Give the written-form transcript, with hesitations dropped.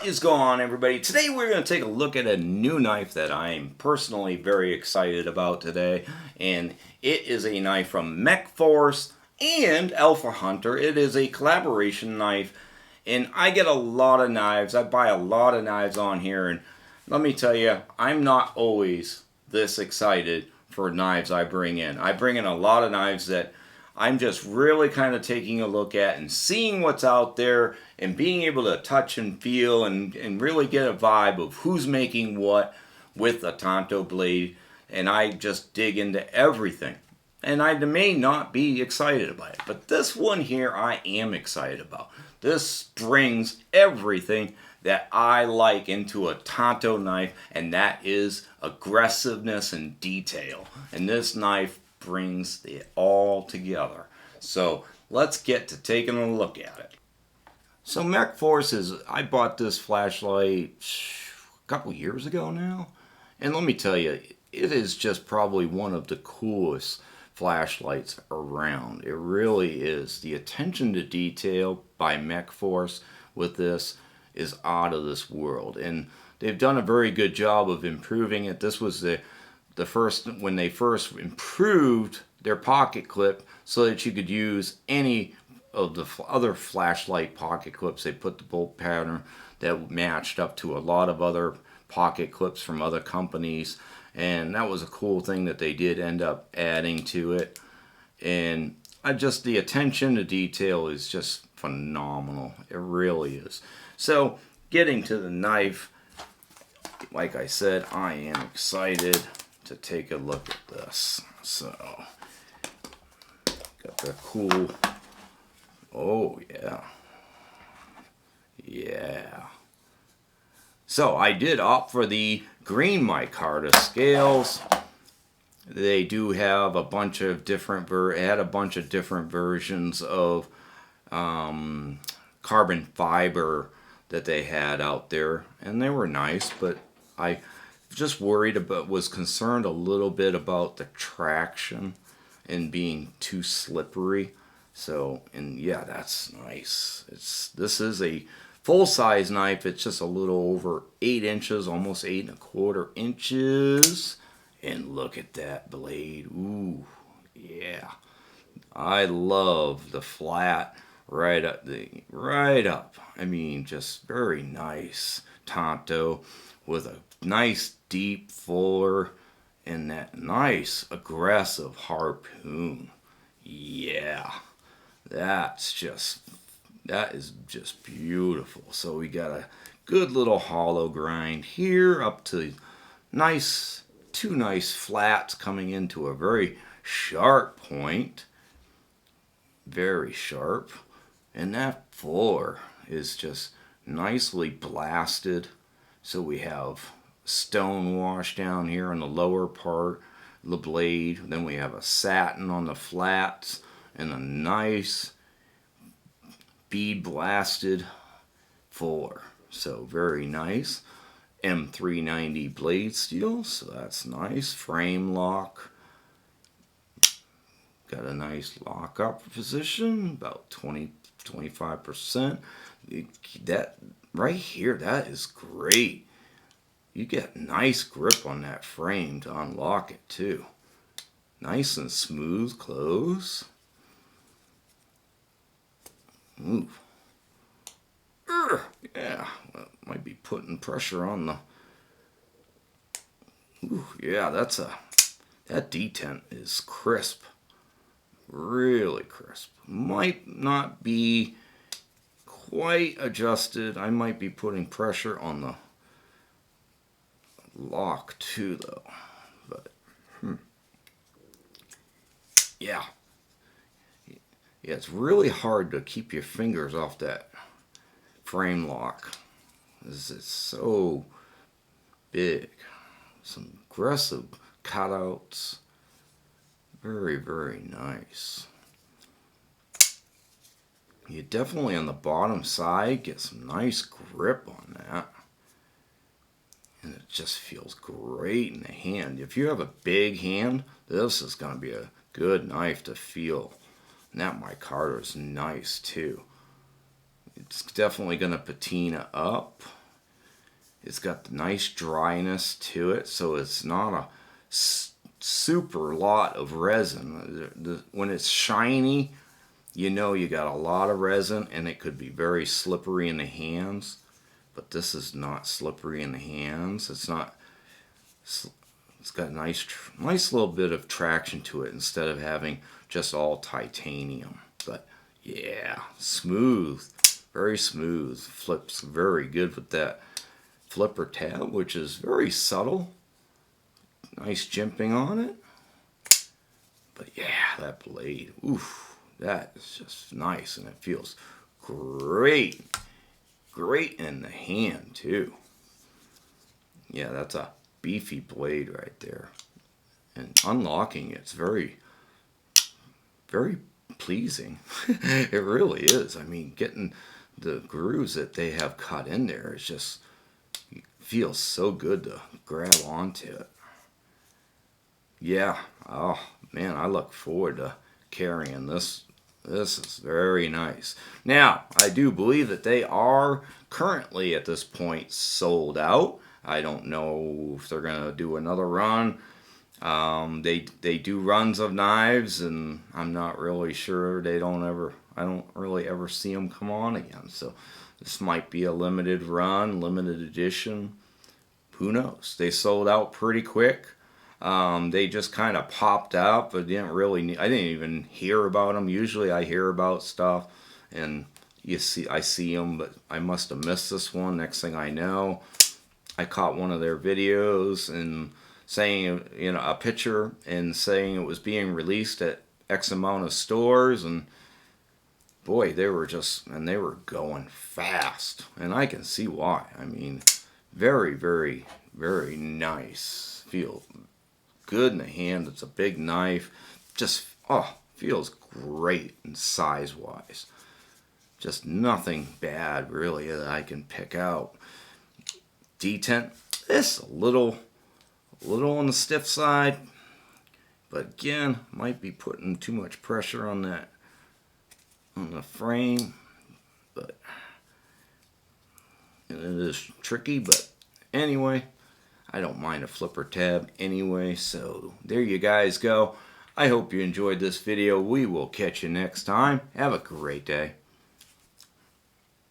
What is going on, everybody? Today we're going to take a look at a new knife that I'm personally very excited about today, and it is a knife from Mechforce and Alphahunter. It is a collaboration knife, and I get a lot of knives. I buy a lot of knives on here, and let me tell you, I'm not always this excited for knives I bring in. I bring in a lot of knives that I'm just really kind of taking a look at and seeing what's out there and being able to touch and feel and really get a vibe of who's making what with a Tanto blade. And I just dig into everything. And I may not be excited about it, but this one here I am excited about. This brings everything that I like into a Tanto knife, and that is aggressiveness and detail. And this knife brings it all together. So let's get to taking a look at it. So Mechforce I bought this flashlight a couple years ago now, and let me tell you, it is just probably one of the coolest flashlights around. It really is. The attention to detail by Mechforce with this is out of this world, and they've done a very good job of improving it. This was the first, when they first improved their pocket clip so that you could use any of the other flashlight pocket clips. They put the bolt pattern that matched up to a lot of other pocket clips from other companies, and that was a cool thing that they did end up adding to it. And the attention to detail is just phenomenal. It really is. So getting to the knife, like I said, I am excited to take a look at this. So got the cool, oh yeah. So I did opt for the green micarta scales. They do have a bunch of different versions of carbon fiber that they had out there, and they were nice, but I just was concerned a little bit about the traction and being too slippery. So, and yeah, that's nice. This is a full-size knife. It's just a little over 8 inches, almost 8¼ inches. And look at that blade. Ooh, yeah. I love the flat right up. I mean, just very nice Tanto with a nice deep fuller and that nice aggressive harpoon. Yeah, that is just beautiful. So we got a good little hollow grind here up to two nice flats coming into a very sharp point. Very sharp. And that fuller is just nicely blasted. So we have Stonewashed down here on the lower part of the blade. Then we have a satin on the flats and a nice bead blasted fuller. So very nice. M390 blade steel, so that's nice. Frame lock. Got a nice lock up position, about 20-25%. That right here, that is great. You get nice grip on that frame to unlock it too. Nice and smooth close. Ooh. Yeah, well, might be putting pressure on the. Ooh, yeah, that detent is crisp. Really crisp. Might not be quite adjusted. I might be putting pressure on the lock too, though. But yeah, it's really hard to keep your fingers off that frame lock. This is so big. Some aggressive cutouts. Very, very nice. You definitely on the bottom side get some nice grip on that. And it just feels great in the hand. If you have a big hand, this is going to be a good knife to feel. And that micarta is nice too. It's definitely going to patina up. It's got the nice dryness to it, so it's not a super lot of resin. When it's shiny, you know you got a lot of resin, and it could be very slippery in the hands. But this is not slippery in the hands. It's not. It's got a nice little bit of traction to it instead of having just all titanium. But yeah, smooth, very smooth. Flips very good with that flipper tab, which is very subtle. Nice jimping on it. But yeah, that blade, oof, that is just nice, and it feels great. Great in the hand too. Yeah, that's a beefy blade right there. And unlocking it's very, very pleasing. It really is. I mean, getting the grooves that they have cut in there, it's just, it feels so good to grab onto it. Yeah, oh man, I look forward to carrying this. This is very nice. Now, I do believe that they are currently at this point sold out. I don't know if they're going to do another run. They do runs of knives, and I'm not really sure. I don't really ever see them come on again. So this might be a limited run, limited edition. Who knows? They sold out pretty quick. They just kind of popped up, but I didn't even hear about them. Usually I hear about stuff and I see them, but I must have missed this one. Next thing I know, I caught one of their videos and saying, a picture and saying it was being released at X amount of stores, and boy, they were going fast, and I can see why. I mean, very, very, very nice. Feel good in the hand. It's a big knife. Just, feels great and size-wise. Just nothing bad, really, that I can pick out. Detent, it's a little on the stiff side, but again, might be putting too much pressure on the frame, but it is tricky. But anyway, I don't mind a flipper tab anyway. So there you guys go. I hope you enjoyed this video. We will catch you next time. Have a great day.